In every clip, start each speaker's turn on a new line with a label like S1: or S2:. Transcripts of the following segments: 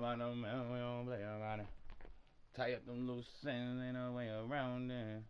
S1: about no man, we don't play about it. Tie up them loose ends, ain't no way around it.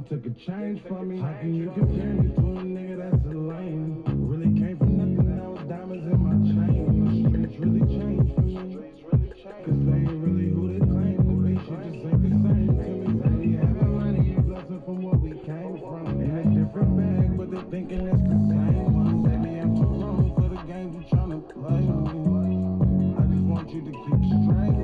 S2: Took a change from me. How can you compare me to a nigga that's a lame? Really came from nothing, now it's diamonds in my chain. The streets really changed for me. Cause they ain't really who they claim to be. Shit just ain't the same to me. Say we having money and blessing from what we came from. In a different bag, but they thinking it's the same one. Maybe I'm too wrong for the games you tryna play. I just want you to keep straight.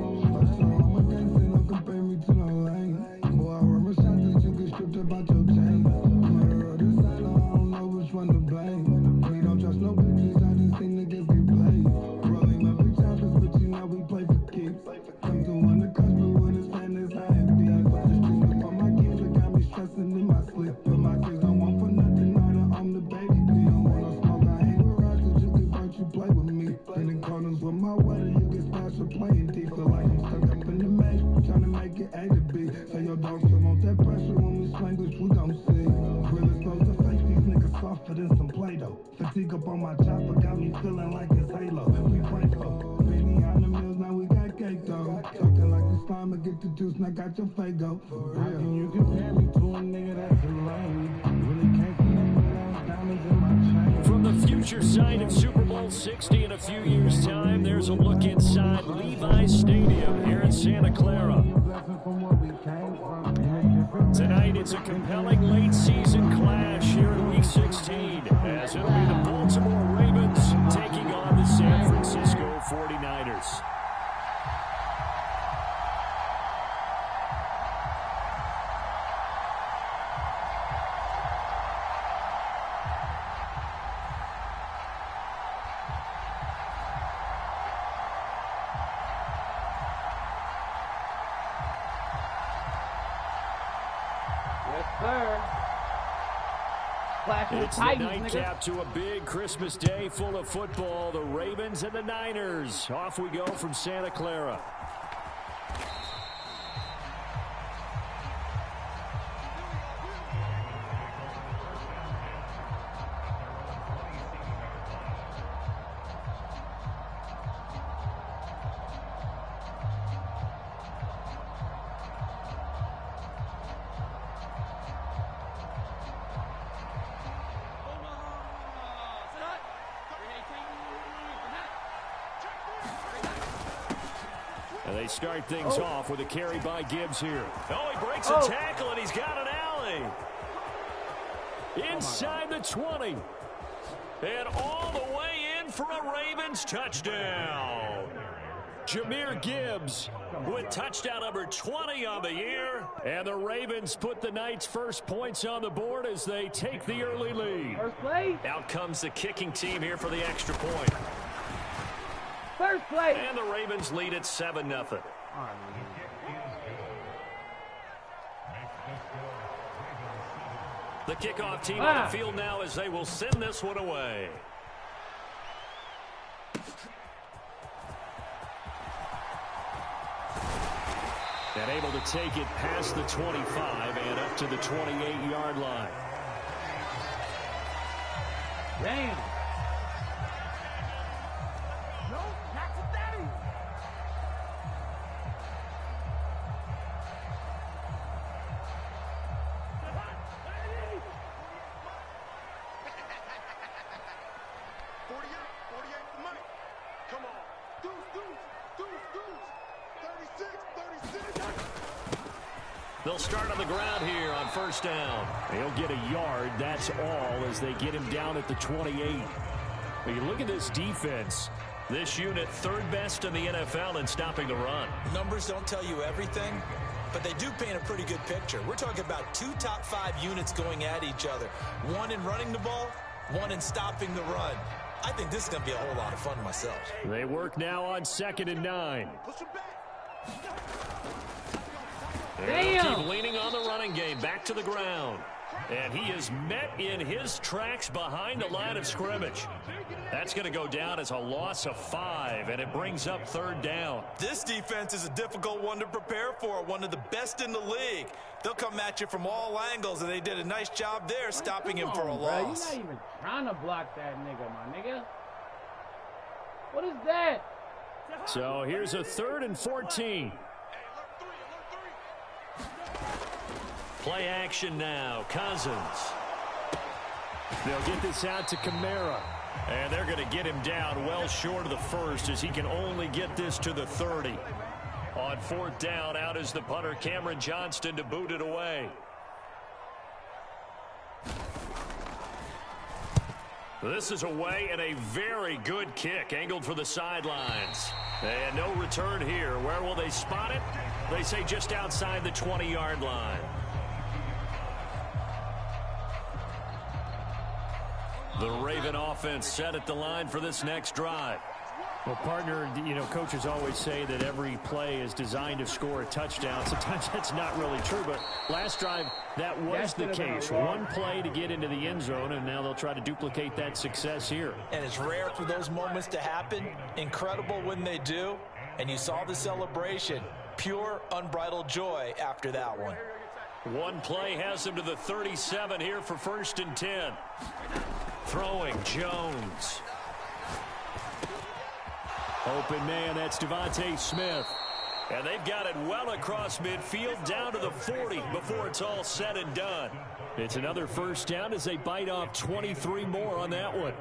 S2: So I'm a gangster, don't compare me to no lame. Boy, I wear my shots that you get stripped about your chain. Murder or this side, I don't know which one to blame. We don't trust no bitches, I just seen niggas get played. Rolling my big choppers, but you know we play for keeps. Come to one the customer with his fan is high and deep. Put the streets before my kids, it got me stressing in my sleep. But my kids don't want for nothing, I'm the baby. You don't want no smoke, I hang with rocks, that you can burn, you play with me. In the corners with my weather, you get smashed for playing deep. Feel like I'm stuck up in the maze, trying to make it A to B. Say your dog still want that pressure when we slang, which we don't see. Real exposed to face, these niggas softer than some Play-Doh. Fatigue up on my chopper, got me feeling like it's Halo. We pray for baby on the mills, now we got cake though. Talking like the slime, get the juice, now got your Fago. How can you compare me to a nigga that's a lame? Really came from nothing, now diamonds in my chain.
S3: From the future site of Super Bowl 60 in a few years' time, there's a look inside Levi's Stadium here in Santa Clara. Tonight, it's a compelling late-season clash here in Week 16, as it'll be the Baltimore Ravens taking on the San Francisco 49ers. It's the nightcap to a big Christmas day full of football. The Ravens and the Niners. Off we go from Santa Clara. And they start things off with a carry by Gibbs here. Oh, he breaks a tackle, and he's got an alley. Inside the 20. And all the way in for a Ravens touchdown. Jahmyr Gibbs with touchdown number 20 on the year. And the Ravens put the Knights' first points on the board as they take the early lead.
S4: First play.
S3: Out comes the kicking team here for the extra point.
S4: First play.
S3: And the Ravens lead at 7-0. The kickoff team on the field now as they will send this one away. And able to take it past the 25 and up to the 28-yard line.
S4: Damn.
S3: They'll start on the ground here on first down. They'll get a yard, that's all, as they get him down at the 28. When you look at this defense, this unit third best in the NFL in stopping the run.
S5: Numbers don't tell you everything, but they do paint a pretty good picture. We're talking about 2 top 5 units going at each other. One in running the ball, one in stopping the run. I think this is going to be a whole lot of fun myself.
S3: They work now on 2nd and 9. They'll keep leaning on the running game, back to the ground. And he is met in his tracks behind the line of scrimmage. That's going to go down as a loss of 5, and it brings up 3rd down.
S5: This defense is a difficult one to prepare for, one of the best in the league. They'll come at you from all angles, and they did a nice job there stopping him for a loss.
S4: You're not even trying to block that nigga, my nigga. What is that?
S3: So here's a 3rd and 14. Play action now. Cousins. They'll get this out to Kamara. And they're going to get him down well short of the first as he can only get this to the 30. On 4th down, out is the punter, Cameron Johnston, to boot it away. This is away and a very good kick angled for the sidelines. And no return here. Where will they spot it? They say just outside the 20-yard line. The Raven offense set at the line for this next drive.
S6: Well, partner, you know, coaches always say that every play is designed to score a touchdown. Sometimes that's not really true, but last drive, that was the case. One play to get into the end zone, and now they'll try to duplicate that success here.
S5: And it's rare for those moments to happen. Incredible when they do. And you saw the celebration. Pure, unbridled joy after that one.
S3: One play has him to the 37 here for 1st and 10. Throwing, Jones. Open man, that's Devontae Smith. And they've got it well across midfield down to the 40 before it's all said and done. It's another 1st down as they bite off 23 more on that one.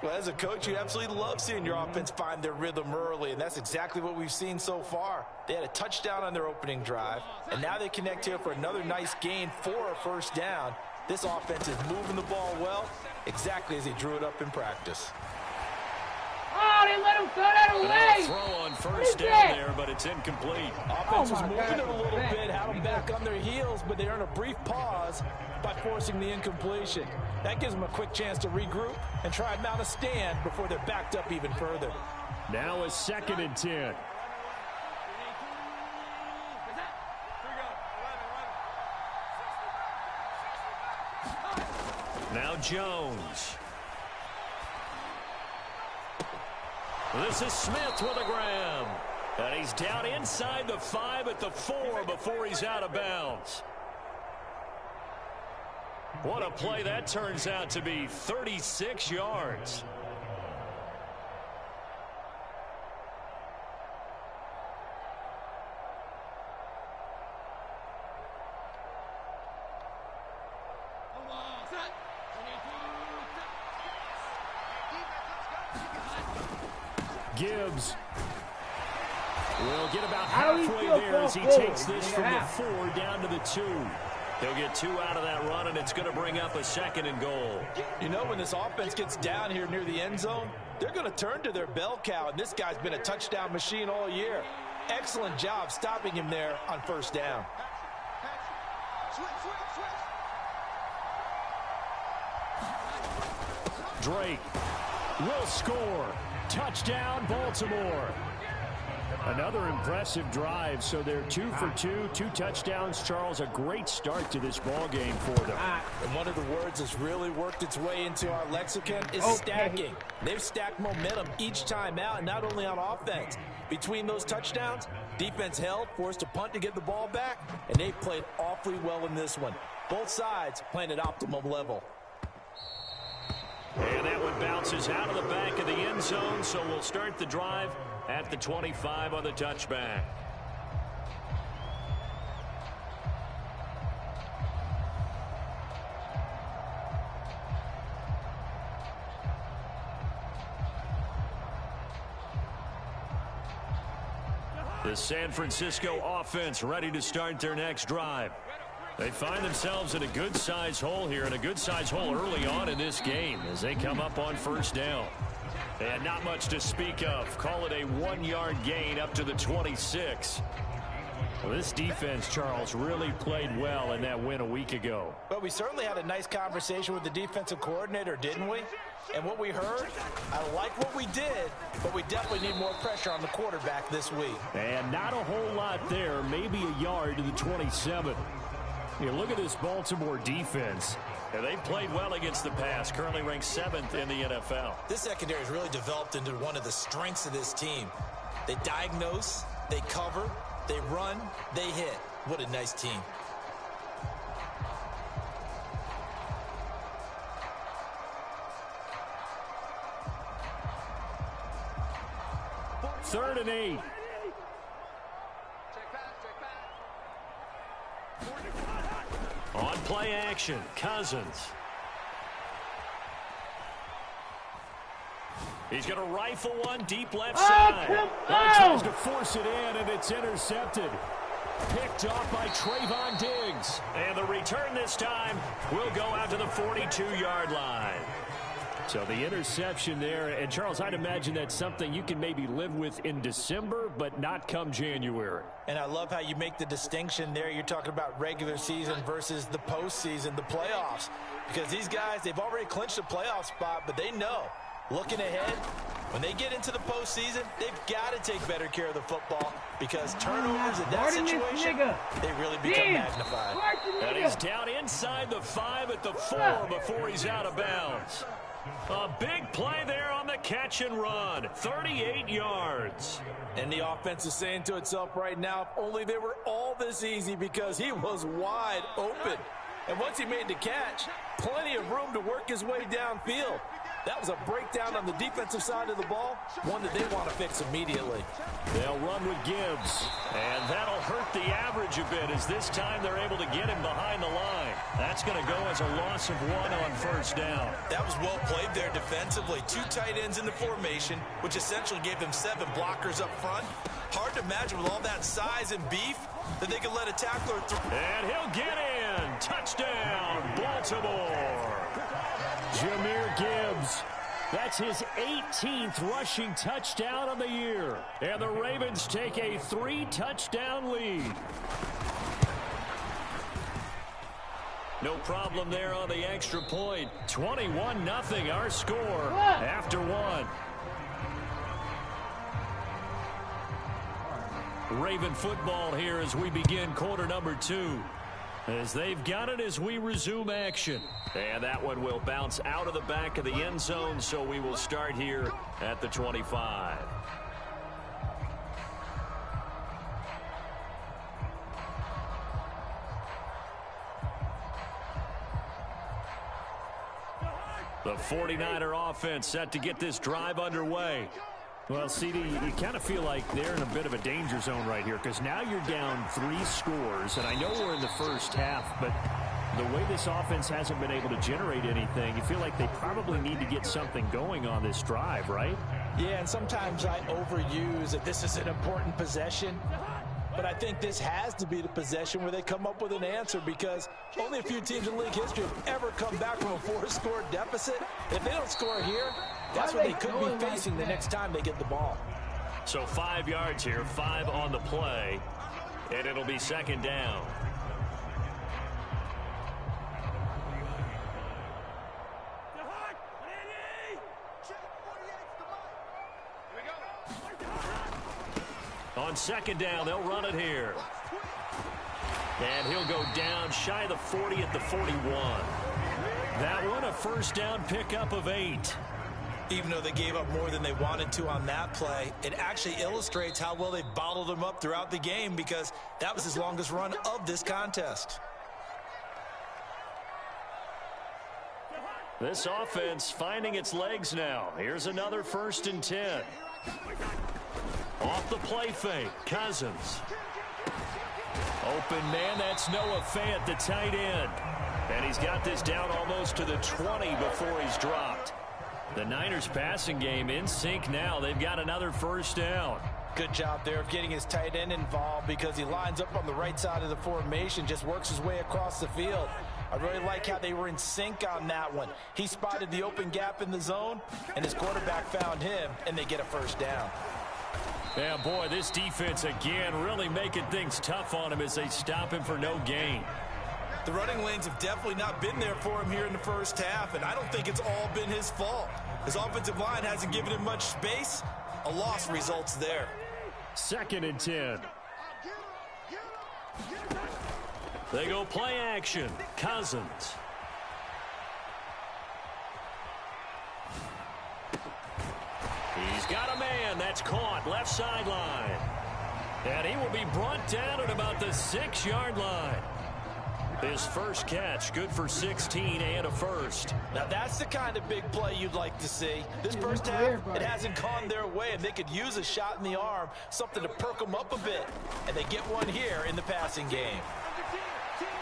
S5: Well, as a coach, you absolutely love seeing your offense find their rhythm early, and that's exactly what we've seen so far. They had a touchdown on their opening drive, and now they connect here for another nice gain for a 1st down. This offense is moving the ball well, exactly as they drew it up in practice.
S4: Oh, they let him throw that away.
S3: Throw on 1st down there, but it's incomplete.
S5: Offense was moving it a little bit, had them back on their heels, but they earned a brief pause by forcing the incompletion. That gives them a quick chance to regroup and try and mount a stand before they're backed up even further.
S3: Now a 2nd and 10. Now Jones. This is Smith with a grab. And he's down inside the 5 at the 4 before he's out of bounds. What a play that turns out to be. 36 yards.
S6: Gibbs
S3: will get about halfway there as he takes this from the 4 down to the 2. They'll get 2 out of that run, and it's going to bring up a 2nd and goal.
S5: You know, when this offense gets down here near the end zone, they're going to turn to their bell cow, and this guy's been a touchdown machine all year. Excellent job stopping him there on 1st down.
S6: Drake will score. Touchdown, Baltimore. Another impressive drive, so they're 2 for 2, 2 touchdowns. Charles, a great start to this ball game for them.
S5: And one of the words that's really worked its way into our lexicon is stacking. They've stacked momentum each time out, and not only on offense. Between those touchdowns, defense held, forced to punt to get the ball back, and they played awfully well in this one. Both sides playing at optimum level.
S3: And that one bounces out of the back of the end zone, so we'll start the drive at the 25 on the touchback. The San Francisco offense ready to start their next drive. They find themselves in a good-sized hole here, and a good-sized hole early on in this game as they come up on first down. And not much to speak of. Call it a 1-yard gain up to the 26.
S6: Well, this defense, Charles, really played well in that win a week ago.
S5: But we certainly had a nice conversation with the defensive coordinator, didn't we? And what we heard, I like what we did, but we definitely need more pressure on the quarterback this week.
S6: And not a whole lot there, maybe a yard to the 27. You look at this Baltimore defense.
S3: And they played well against the pass, currently ranked 7th in the NFL.
S5: This secondary has really developed into one of the strengths of this team. They diagnose, they cover, they run, they hit. What a nice team.
S6: Third and 8.
S3: On play action, Cousins. He's going to rifle one deep left side.
S6: Tries to force it in, and it's intercepted. Picked off by Trayvon Diggs.
S3: And the return this time will go out to the 42-yard line.
S6: So the interception there, and Charles, I'd imagine that's something you can maybe live with in December, but not come January.
S5: And I love how you make the distinction there. You're talking about regular season versus the postseason, the playoffs. Because these guys, they've already clinched a playoff spot, but they know, looking ahead, when they get into the postseason, they've got to take better care of the football because turnovers in that situation, they really become magnified.
S3: And he's down inside the 5 at the 4 before he's out of bounds. A big play there on the catch and run. 38 yards.
S5: And the offense is saying to itself right now, if only they were all this easy because he was wide open. And once he made the catch, plenty of room to work his way downfield. That was a breakdown on the defensive side of the ball, one that they want to fix immediately.
S6: They'll run with Gibbs.
S3: And that'll hurt the average a bit as this time they're able to get him behind the line. That's going to go as a loss of 1 on first down.
S5: That was well played there defensively. 2 tight ends in the formation, which essentially gave them 7 blockers up front. Hard to imagine with all that size and beef that they could let a tackler through.
S3: And he'll get in. Touchdown, Baltimore.
S6: Jahmyr Gibbs. That's his 18th rushing touchdown of the year.
S3: And the Ravens take a 3-touchdown lead. No problem there on the extra point. 21-0 our score after 1. Raven football here as we begin quarter number 2. As they've got it as we resume action. And that one will bounce out of the back of the end zone, so we will start here at the 25. The 49er offense set to get this drive underway.
S6: Well, CD, you kind of feel like they're in a bit of a danger zone right here because now you're down 3 scores, and I know we're in the first half, but the way this offense hasn't been able to generate anything, you feel like they probably need to get something going on this drive, right?
S5: Yeah, and sometimes I overuse that this is an important possession, but I think this has to be the possession where they come up with an answer because only a few teams in league history have ever come back from a 4-score deficit. If they don't score here, that's what they could be facing the next time they get the ball.
S3: So 5 yards here, 5 on the play, and it'll be second down. on second down. They'll run it here. And he'll go down shy of the 40 at the 41. That one, a first down pickup of 8.
S5: Even though they gave up more than they wanted to on that play, it actually illustrates how well they bottled them up throughout the game, because that was his longest run of this contest.
S3: This offense finding its legs now. Here's another 1st and 10. Off the play fake, Cousins. Open man, that's Noah Fant, the tight end. And he's got this down almost to the 20 before he's dropped. The Niners passing game in sync now. They've got another first down.
S5: Good job there of getting his tight end involved, because he lines up on the right side of the formation, just works his way across the field. I really like how they were in sync on that one. He spotted the open gap in the zone, and his quarterback found him, and they get a first down.
S3: Yeah, boy, this defense again really making things tough on him as they stop him for no gain.
S5: The running lanes have definitely not been there for him here in the first half, and I don't think it's all been his fault. His offensive line hasn't given him much space. A loss results there.
S3: 2nd and 10. They go play action. Cousins. He's got a man. That's caught. Left sideline. And he will be brought down at about the 6-yard line. His first catch, good for 16 and a first.
S5: Now that's the kind of big play you'd like to see. This first half, it hasn't gone their way, and they could use a shot in the arm, something to perk them up a bit. And they get one here in the passing game.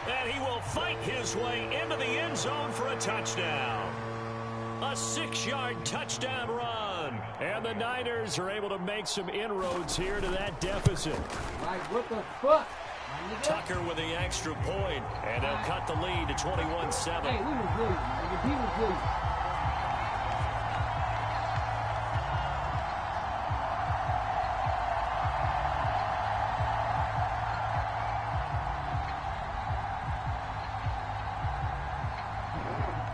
S3: And he will fight his way into the end zone for a touchdown. A 6-yard touchdown run. And the Niners are able to make some inroads here to that deficit.
S4: Like, what the fuck?
S3: Tucker with the extra point, and they'll cut the lead to 21-7.
S4: Hey, we was good. He was good.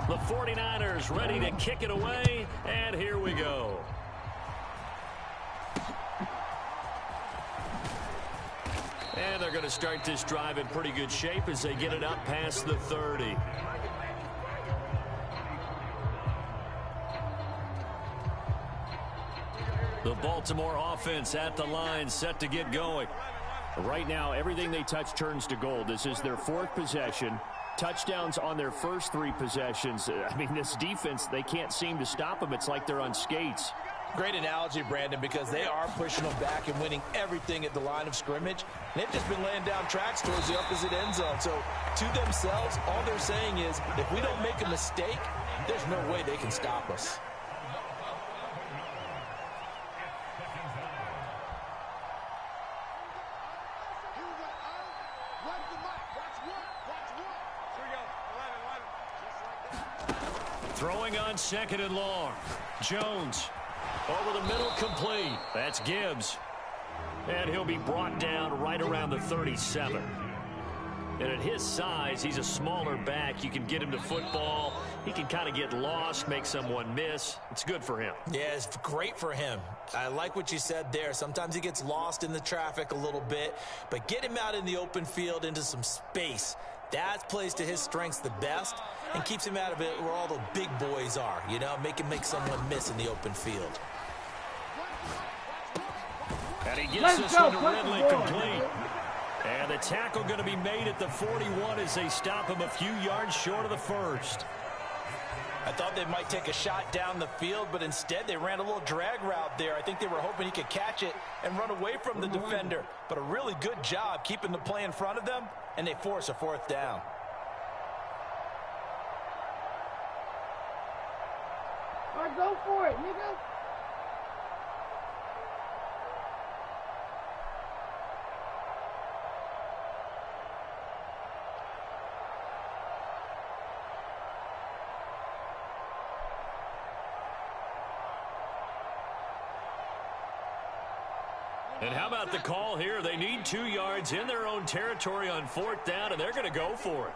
S3: The 49ers ready to kick it away, and here we go. And they're going to start this drive in pretty good shape as they get it up past the 30. The Baltimore offense at the line, set to get going. Right now, everything they touch turns to gold. This is their 4th possession. Touchdowns on their first 3 possessions. I mean, this defense, they can't seem to stop them. It's like they're on skates.
S5: Great analogy, Brandon, because they are pushing them back and winning everything at the line of scrimmage. They've just been laying down tracks towards the opposite end zone. So to themselves, all they're saying is, if we don't make a mistake, there's no way they can stop us.
S3: Throwing on 2nd and long. Jones. Over the middle, complete. That's Gibbs. And he'll be brought down right around the 37. And at his size, he's a smaller back. You can get him to football. He can kind of get lost, make someone miss. It's good for him.
S5: Yeah, it's great for him. I like what you said there. Sometimes he gets lost in the traffic a little bit. But get him out in the open field into some space. That plays to his strengths the best and keeps him out of it where all the big boys are. You know, make him make someone miss in the open field.
S3: And he gets this one to Ridley, complete. And the tackle going to be made at the 41 as they stop him a few yards short of the first.
S5: I thought they might take a shot down the field, but instead they ran a little drag route there. I think they were hoping he could catch it and run away from the defender. But a really good job keeping the play in front of them, and they force a 4th down.
S4: All right, go for it, nigga.
S3: And how about the call here? They need 2 yards in their own territory on 4th down, and they're going to go for it.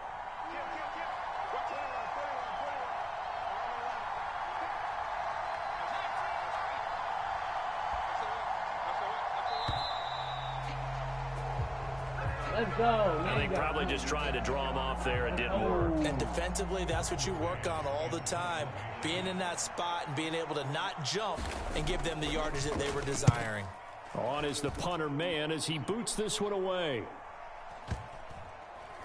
S4: Let's go.
S6: I think probably just trying to draw him off there. It didn't work.
S5: And defensively, that's what you work on all the time. Being in that spot and being able to not jump and give them the yardage that they were desiring.
S6: On is the punter man as he boots this one away.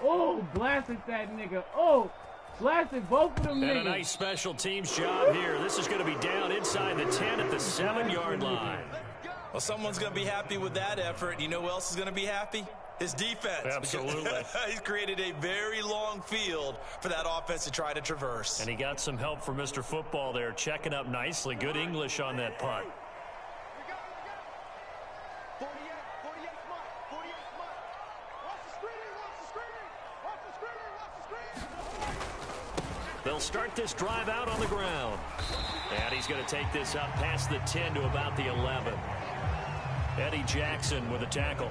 S4: Oh, blasted that nigga. Oh, blasted both of them niggas.
S6: And a nice special teams job here. This is going to be down inside the 10 at the 7-yard line.
S5: Well, someone's going to be happy with that effort. You know who else is going to be happy? His defense.
S6: Absolutely.
S5: He's created a very long field for that offense to try to traverse.
S6: And he got some help from Mr. Football there, checking up nicely. Good English on that punt. They'll start this drive out on the ground. And he's going to take this up past the 10 to about the 11. Eddie Jackson with a tackle.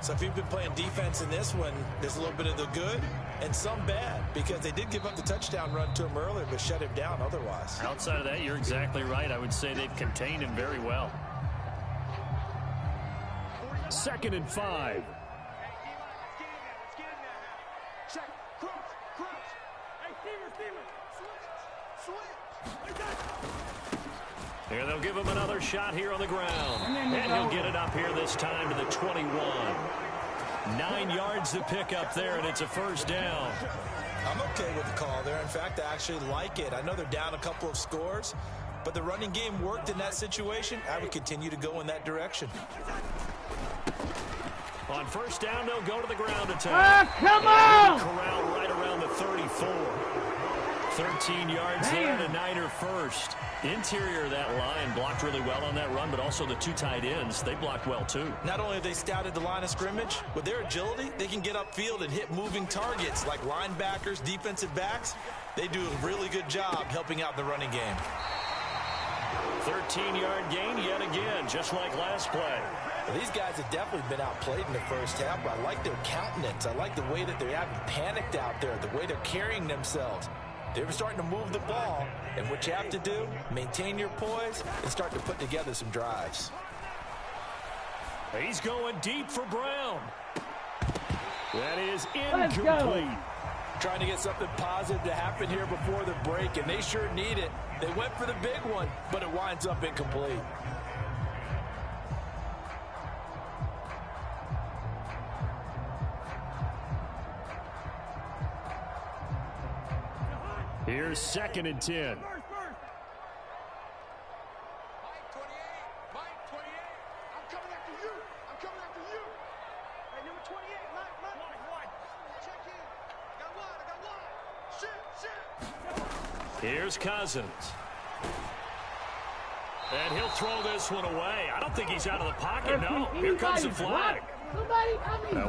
S5: So if you've been playing defense in this one, there's a little bit of the good and some bad, because they did give up the touchdown run to him earlier, but shut him down otherwise.
S6: Outside of that, you're exactly right. I would say they've contained him very well. 2nd and 5. Here they'll give him another shot here on the ground. And he'll get it up here this time to the 21. 9 yards to pick up there, and it's a first down.
S5: I'm okay with the call there. In fact, I actually like it. I know they're down a couple of scores, but the running game worked in that situation. I would continue to go in that direction.
S6: On first down, they'll go to the ground attack.
S4: Ah, come on!
S6: Corral right around the 34. 13 yards there to Niner first. Interior of that line blocked really well on that run, but also the 2 tight ends, they blocked well too.
S5: Not only have they scouted the line of scrimmage, with their agility, they can get upfield and hit moving targets like linebackers, defensive backs. They do a really good job helping out the running game.
S6: 13-yard gain yet again, just like last play.
S5: Well, these guys have definitely been outplayed in the first half, but I like their countenance. I like the way that they haven't panicked out there, the way they're carrying themselves. They're starting to move the ball, and what you have to do, maintain your poise and start to put together some drives.
S6: He's going deep for Brown. That is incomplete.
S5: Trying to get something positive to happen here before the break, and they sure need it. They went for the big one, but it winds up incomplete.
S6: Here's 2nd and 10. Here's Cousins. And he'll throw this one away. I don't think he's out of the pocket, no. Here comes the flag.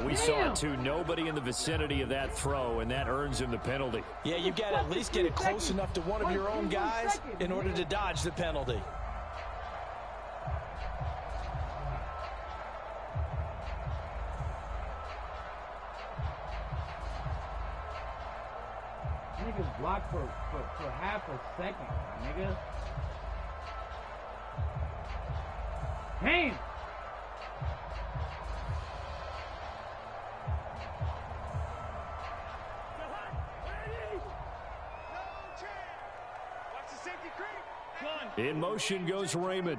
S6: We saw it too. Nobody in the vicinity of that throw, and that earns him the penalty.
S5: Yeah, you've got to at least get it close enough to one of your own guys in order to dodge the penalty.
S4: Niggas blocked for half a second, nigga. Damn!
S6: In motion goes Raymond.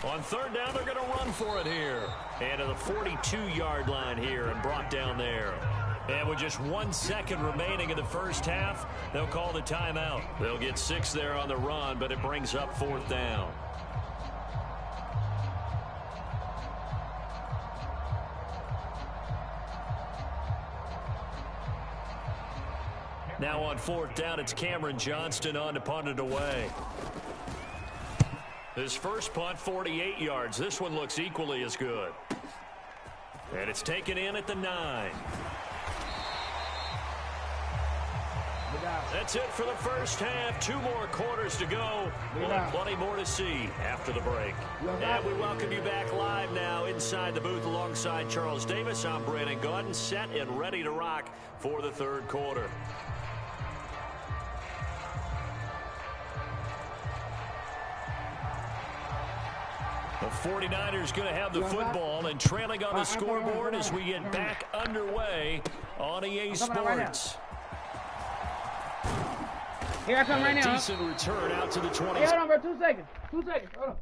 S6: On 3rd down, they're going to run for it here. And to the 42-yard line here and brought down there. And with just 1 second remaining in the first half, they'll call the timeout. They'll get 6 there on the run, but it brings up 4th down. Now on 4th down, it's Cameron Johnston on to punt it away. His first punt, 48 yards. This one looks equally as good. And it's taken in at the 9. That's it for the first half. 2 more quarters to go. We'll have plenty more to see after the break. And we welcome you back live now inside the booth alongside Charles Davis. I'm Brandon Gaudin, set and ready to rock for the 3rd quarter.
S3: The 49ers going to have the football and trailing on the scoreboard as we get back underway on EA Sports.
S4: Here I come right now.
S3: Decent return out to the 20.
S4: Hey, hold on, bro. 2 seconds. 2 seconds. Hold on.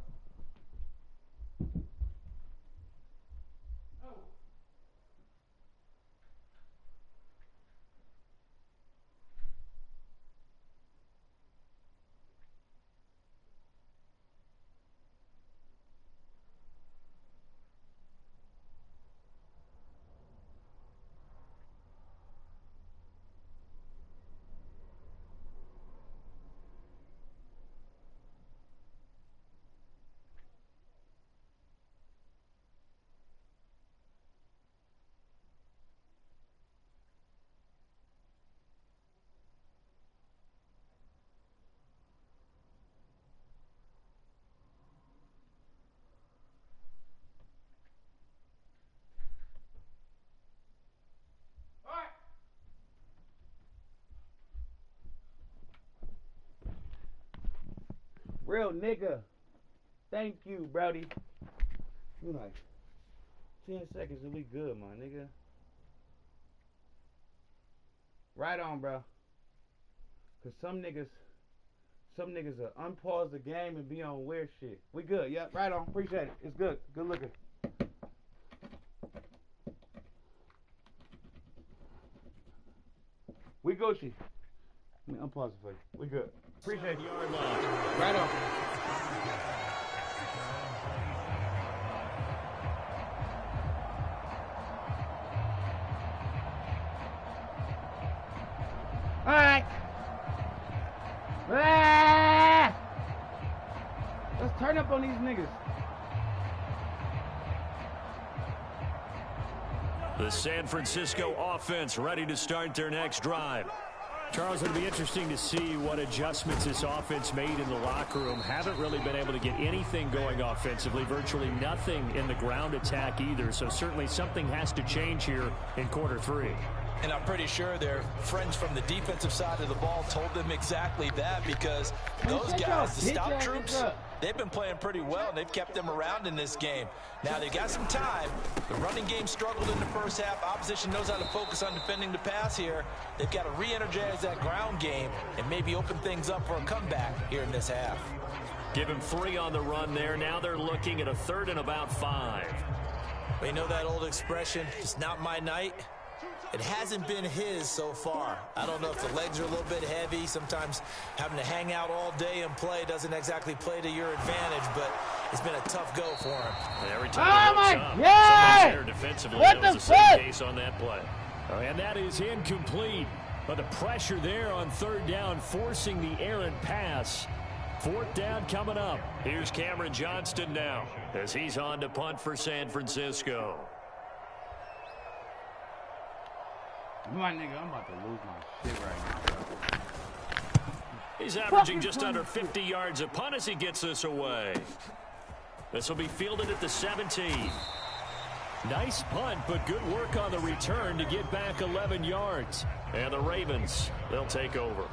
S4: Real nigga. Thank you, Brody. You like 10 seconds and we good, my nigga. Right on, bro. Cause some niggas will unpause the game and be on weird shit. We good, yeah, right on. Appreciate it. It's good. Good looking. We Gucci. Let me unpause it for you. We good. Appreciate you. Right on. All right. Ah! Let's turn up on these niggas.
S3: The San Francisco offense ready to start their next drive.
S6: Charles, it'll be interesting to see what adjustments this offense made in the locker room. Haven't really been able to get anything going offensively, virtually nothing in the ground attack either. So certainly something has to change here in quarter 3.
S5: And I'm pretty sure their friends from the defensive side of the ball told them exactly that, because those guys, the stout troops, they've been playing pretty well, and they've kept them around in this game. Now, they've got some time. The running game struggled in the first half. Opposition knows how to focus on defending the pass here. They've got to re-energize that ground game and maybe open things up for a comeback here in this half.
S3: Give him 3 on the run there. Now they're looking at a 3rd and about 5.
S5: Well, you know that old expression, it's not my night? It hasn't been his so far. I don't know if the legs are a little bit heavy. Sometimes having to hang out all day and play doesn't exactly play to your advantage, but it's been a tough go for him.
S3: And every time
S4: my
S3: God!
S4: God!
S3: Defensively,
S4: What
S3: that
S4: the
S3: was the same
S4: fuck?
S3: case on that play.
S6: And that is incomplete. But the pressure there on 3rd down, forcing the errant pass. 4th down coming up.
S3: Here's Cameron Johnston now as he's on to punt for San Francisco.
S4: My nigga, I'm about to lose my shit right now, bro.
S3: He's averaging just under 50 yards a punt as he gets this away. This will be fielded at the 17.
S6: Nice punt, but good work on the return to get back 11 yards.
S3: And the Ravens, they'll take over.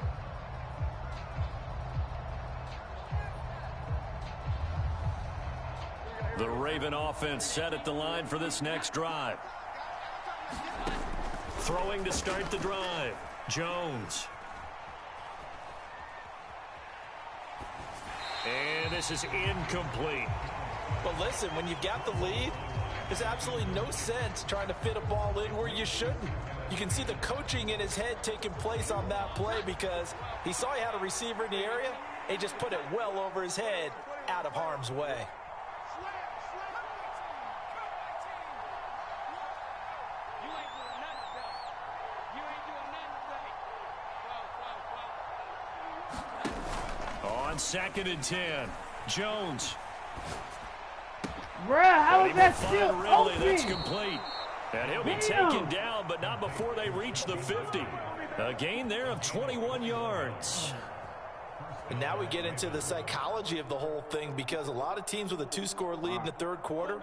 S3: The Raven offense set at the line for this next drive. Throwing to start the drive, Jones. And this is incomplete.
S5: But listen, when you've got the lead, there's absolutely no sense trying to fit a ball in where you shouldn't. You can see the coaching in his head taking place on that play, because he saw he had a receiver in the area, and he just put it well over his head, out of harm's way.
S3: On 2nd and 10, Jones.
S4: Bruh, how is that still
S3: Ridley,
S4: open?
S3: that's complete. And he'll be taken down, but not before they reach the 50. A gain there of 21 yards.
S5: And now we get into the psychology of the whole thing, because a lot of teams with a 2-score lead in the 3rd quarter,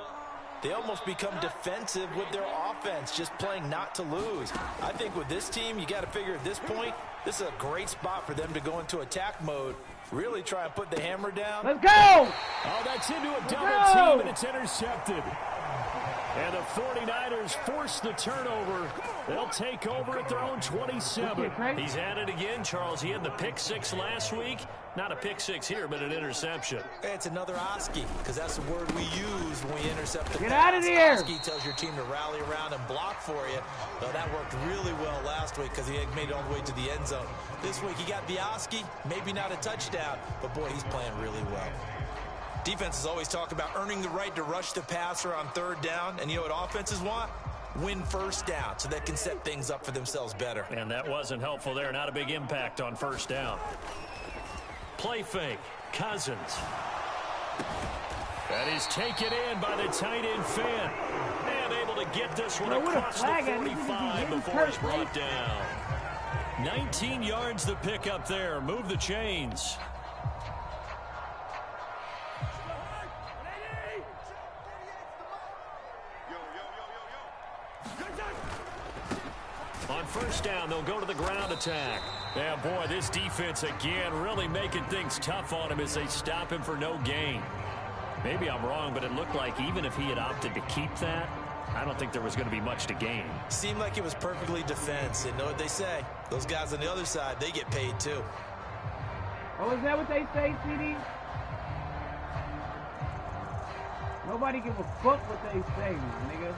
S5: they almost become defensive with their offense, just playing not to lose. I think with this team, you got to figure at this point, This is a great spot for them to go into attack mode, really try and put the hammer down.
S4: Let's go!
S6: Oh, that's into a double team, and it's intercepted. And the 49ers force the turnover. They'll take over at their own 27.
S3: He's at it again, Charles. He had the pick six last week. Not a pick six here, but an interception.
S5: It's another Oski, because that's the word we use when we intercept the pass.
S4: Get out of here!
S5: Oski tells your team to rally around and block for you. Well, that worked really well last week because he made it all the way to the end zone. This week he got the Oski, maybe not a touchdown, but boy, he's playing really well. Defenses always talk about earning the right to rush the passer on third down, and you know what offenses want? Win first down so they can set things up for themselves better.
S3: And that wasn't helpful there. Not a big impact on first down. Play fake. Cousins. That is taken in by the tight end Fant. And able to get this one across the 45 before he's brought down. 19 yards to pick up there. Move the chains. On first down, they'll go to the ground attack. Yeah, boy, this defense again really making things tough on him as they stop him for no gain. Maybe I'm wrong, but it looked like even if he had opted to keep that, I don't think there was going to be much to gain.
S5: Seemed like it was perfectly defense. And know what they say? Those guys on the other side, they get paid too.
S4: Oh, is that what they say, CD? Nobody give a fuck what they say, nigga.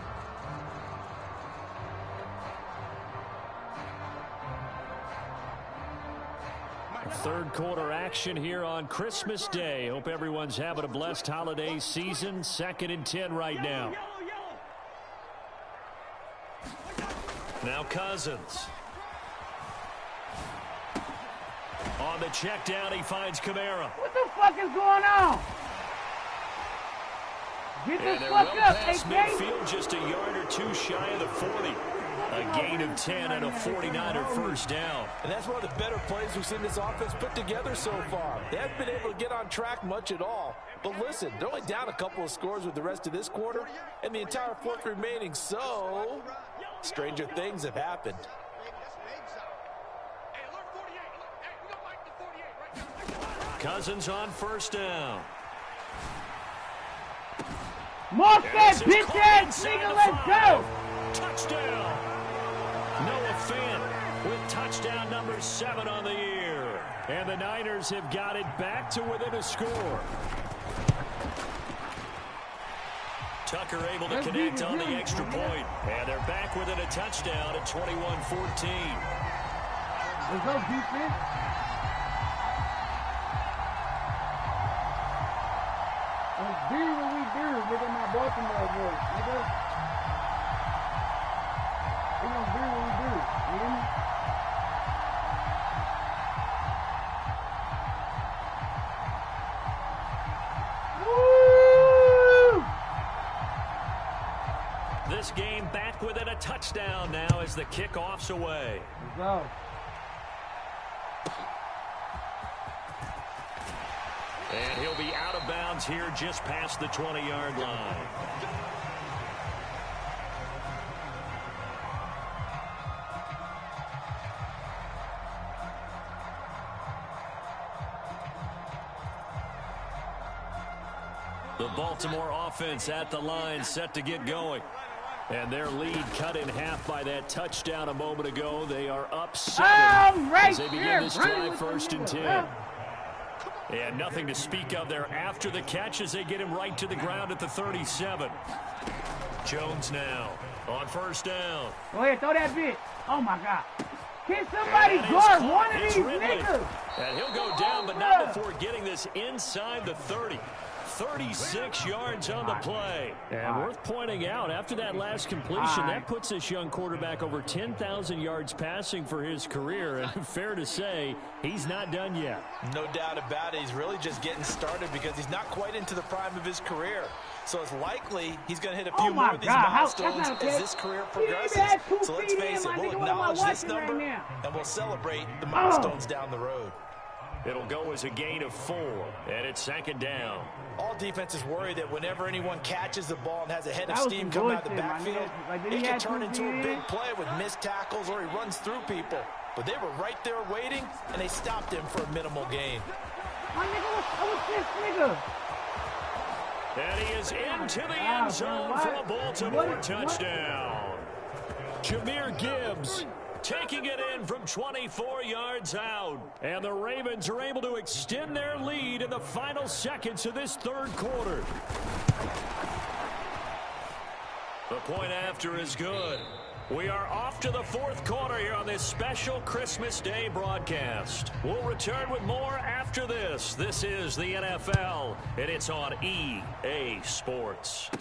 S3: Third quarter action here on Christmas Day. Hope everyone's having a blessed holiday season. 2nd and 10 right now. Now Cousins. On the check down, he finds Kamara.
S4: What the fuck is going on? Get this fuck up,
S3: past
S4: AK.
S3: midfield, just a yard or two shy of the 40. A gain of 10 and a 49er first down.
S5: And that's one of the better plays we've seen this offense put together so far. They haven't been able to get on track much at all. But listen, they're only down a couple of scores with the rest of this quarter and the entire fourth remaining. So, stranger things have happened.
S3: Cousins on first down.
S4: Mark that bitch ass nigga, let's go!
S3: Touchdown! Noah Fant with touchdown number 7 on the year. And the Niners have got it back to within a score. Tucker able to connect on the extra point. And they're back within a touchdown at 21-14.
S4: Let's go, defense. Let's do what we do, nigga, my Baltimore voice, nigga. We gonna do what we do, you hear me? Woo!
S3: This game back within a touchdown now as the kickoff's away.
S4: Let's go.
S3: And he'll be out of bounds here just past the 20-yard line. The Baltimore offense at the line set to get going. And their lead cut in half by that touchdown a moment ago. They are up 7 as they begin this drive 1st and 10. And nothing to speak of there after the catch as they get him right to the ground at the 37. Jones now on first down.
S4: Go ahead, throw that bitch. Oh, my God. Can somebody guard one of these niggas?
S3: And he'll go down, but not before getting this inside the 30. 36 yards on the play. And worth pointing out, after that last completion, that puts this young quarterback over 10,000 yards passing for his career. And fair to say, he's not done yet.
S5: No doubt about it. He's really just getting started because he's not quite into the prime of his career. So it's likely he's going to hit a few more of these milestones as this career progresses. So let's face it, we'll acknowledge this number and we'll celebrate the milestones down the road.
S3: It'll go as a gain of 4, and it's 2nd down.
S5: All defenses worry that whenever anyone catches the ball and has a head of steam coming out of the backfield, it can turn into a big play with missed tackles or he runs through people. but they were right there waiting, and they stopped him for a minimal gain.
S4: My nigga, what's this nigga?
S3: And he is into the end zone for a Baltimore touchdown. Jahmyr Gibbs taking it in from 24 yards out. And the Ravens are able to extend their lead in the final seconds of this third quarter. The point after is good. We are off to the fourth quarter here on this special Christmas Day broadcast. We'll return with more after this. This is the NFL, and it's on EA Sports.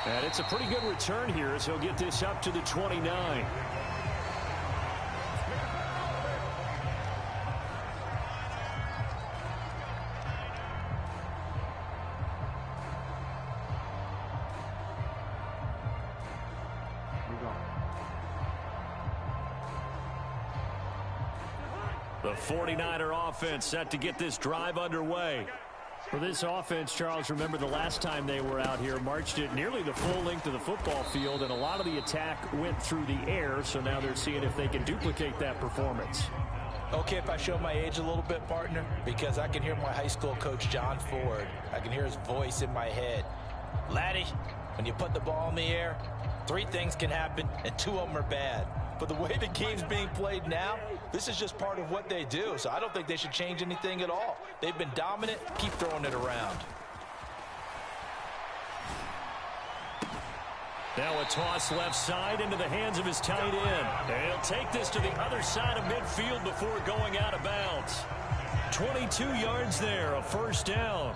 S3: And it's a pretty good return here as he'll get this up to the 29. The 49er offense set to get this drive underway. For this offense, Charles, remember the last time they were out here, marched it nearly the full length of the football field, and a lot of the attack went through the air, so now they're seeing if they can duplicate that performance.
S5: Okay, if I show my age a little bit, partner, because I can hear my high school coach, John Ford. I can hear his voice in my head. Laddie, when you put the ball in the air, 3 things can happen, and 2 of them are bad. But the way the game's being played now, this is just part of what they do. So I don't think they should change anything at all. They've been dominant. Keep throwing it around.
S3: Now a toss left side into the hands of his tight end. And he'll take this to the other side of midfield before going out of bounds. 22 yards there, a first down.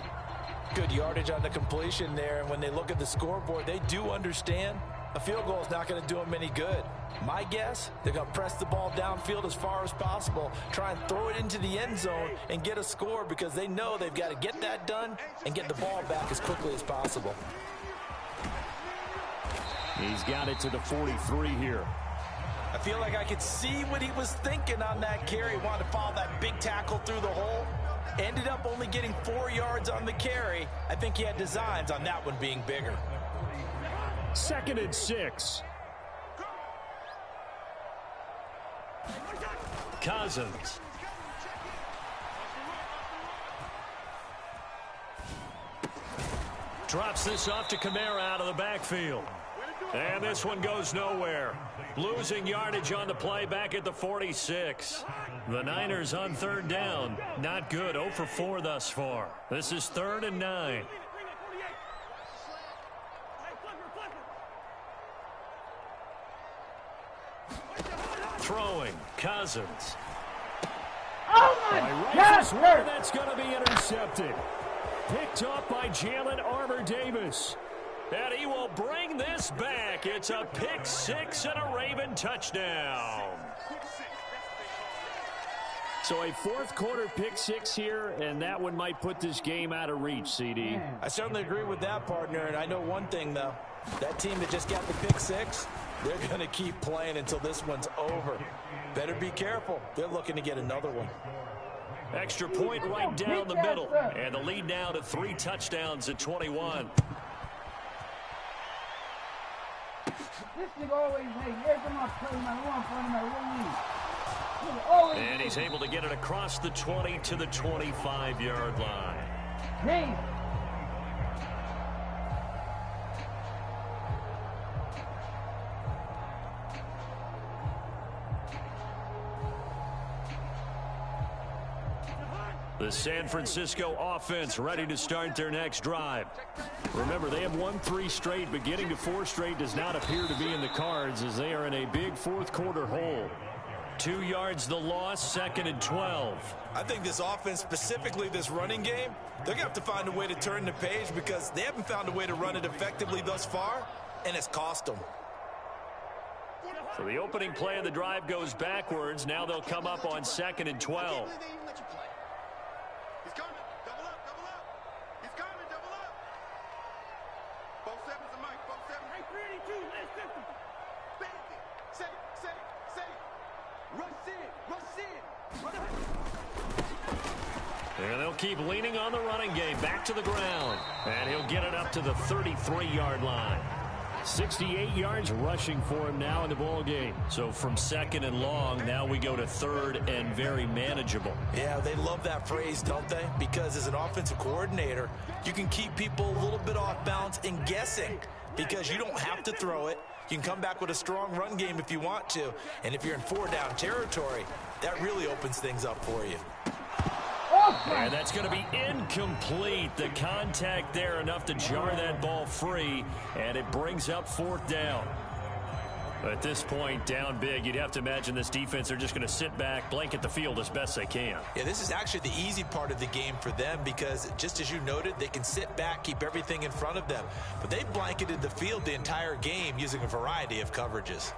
S5: Good yardage on the completion there. And when they look at the scoreboard, they do understand a field goal is not going to do them any good. My guess, they're going to press the ball downfield as far as possible, try and throw it into the end zone and get a score because they know they've got to get that done and get the ball back as quickly as possible.
S3: He's got it to the 43 here.
S5: I feel like I could see what he was thinking on that carry. He wanted to follow that big tackle through the hole. Ended up only getting 4 yards on the carry. I think he had designs on that one being bigger.
S3: 2nd and 6. Cousins. Drops this off to Kamara out of the backfield. And this one goes nowhere. Losing yardage on the play back at the 46. The Niners on 3rd down. Not good. 0 for 4 thus far. This is 3rd and 9. Throwing. Cousins.
S4: Oh my
S3: God!
S4: God!
S3: That's going to be intercepted. Picked up by Jalen Armour-Davis. And he will bring this back. It's a pick 6 and a Raven touchdown. So a 4th quarter pick 6 here, and that one might put this game out of reach, CD.
S5: I certainly agree with that, partner, and I know one thing, though. That team that just got the pick 6, they're going to keep playing until this one's over. Better be careful. They're looking to get another one.
S3: Extra point right down the middle, and the lead now to 3 touchdowns at 21.
S4: This nigga always make every time I play my one front of my wing.
S3: And he's able to get it across the 20 to the 25-yard line.
S4: Hey.
S3: The San Francisco offense ready to start their next drive. Remember, they have won 3 straight, but getting to 4 straight does not appear to be in the cards as they are in a big 4th quarter hole. 2 yards the loss, 2nd and 12.
S5: I think this offense, specifically this running game, they're going to have to find a way to turn the page because they haven't found a way to run it effectively thus far, and it's cost them.
S3: So the opening play of the drive goes backwards. Now they'll come up on 2nd and 12. And they'll keep leaning on the running game. Back to the ground. And he'll get it up to the 33-yard line.
S6: 68 yards rushing for him now in the ball game. So from second and long, now we go to third and very manageable.
S5: Yeah, they love that phrase, don't they? Because as an offensive coordinator, you can keep people a little bit off balance and guessing because you don't have to throw it. You can come back with a strong run game if you want to. And if you're in 4-down territory, that really opens things up for you.
S6: And that's going to be incomplete. The contact there enough to jar that ball free, and it brings up 4th down. At this point, down big, you'd have to imagine this defense are just going to sit back, blanket the field as best they can.
S5: Yeah, this is actually the easy part of the game for them because, just as you noted, they can sit back, keep everything in front of them. But they blanketed the field the entire game using a variety of coverages.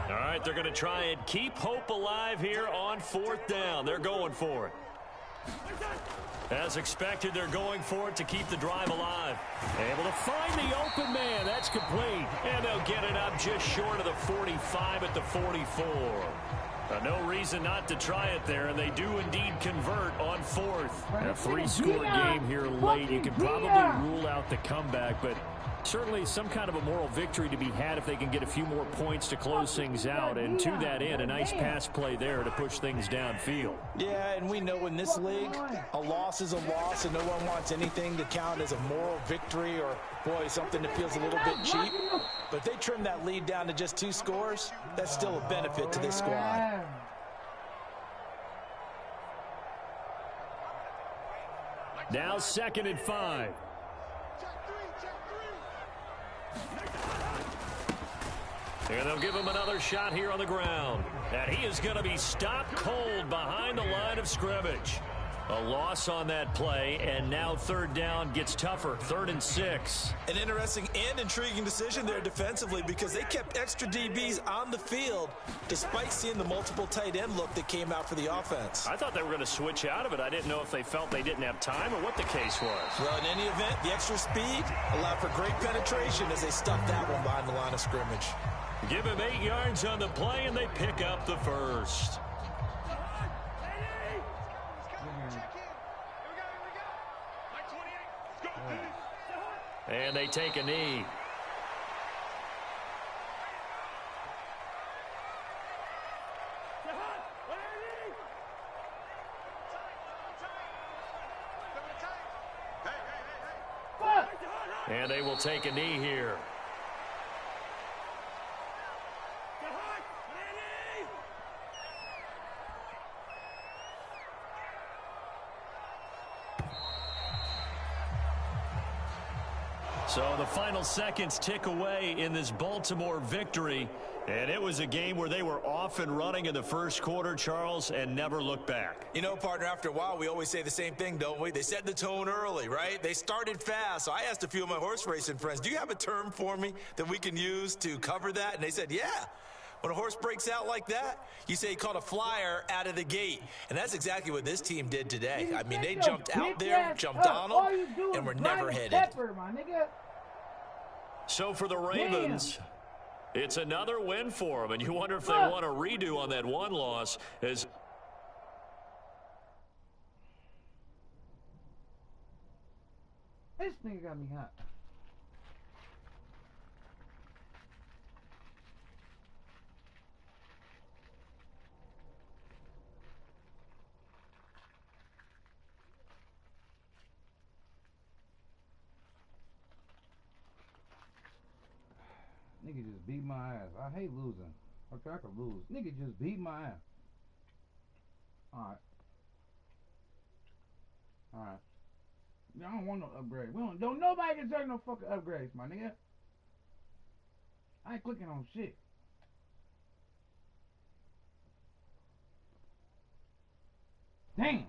S6: All right, they're going to try and keep hope alive here on 4th down. They're going for it. As expected, they're going for it to keep the drive alive. Able to find the open man. That's complete. And they'll get it up just short of the 45 at the 44. No reason not to try it there, and they do indeed convert on 4th. A 3-score game here late. You can probably rule out the comeback, but certainly some kind of a moral victory to be had if they can get a few more points to close things out. And to that end, a nice pass play there to push things downfield.
S5: Yeah, and we know in this league, a loss is a loss, and no one wants anything to count as a moral victory or, boy, something that feels a little bit cheap. But if they trim that lead down to just 2 scores, that's still a benefit to this squad.
S6: Now 2nd and 5. And they'll give him another shot here on the ground. And he is going to be stopped cold behind the line of scrimmage. A loss on that play, and now 3rd down gets tougher. 3rd and 6.
S5: An interesting and intriguing decision there defensively because they kept extra DBs on the field despite seeing the multiple tight end look that came out for the offense.
S6: I thought they were going to switch out of it. I didn't know if they felt they didn't have time or what the case was.
S5: Well, in any event, the extra speed allowed for great penetration as they stuffed that one behind the line of scrimmage.
S6: Give him 8 yards on the play, and they pick up the 1st. And they take a knee. And they will take a knee here. So the final seconds tick away in this Baltimore victory. And it was a game where they were off and running in the first quarter, Charles, and never looked back.
S5: You know, partner, after a while, we always say the same thing, don't we? They set the tone early, right? They started fast. So I asked a few of my horse racing friends, do you have a term for me that we can use to cover that? And they said, yeah. When a horse breaks out like that, you say he caught a flyer out of the gate. And that's exactly what this team did today. I mean, they jumped out there, jumped on them, and were never headed.
S6: So for the Ravens, it's another win for them. And you wonder if they want a redo on that one loss. As
S4: This nigga got me hot. Nigga just beat my ass. I hate losing. Okay, I could lose. Nigga just beat my ass. Alright. Alright. I don't want no upgrade. We don't nobody deserve no fucking upgrades, my nigga. I ain't clicking on shit. Damn.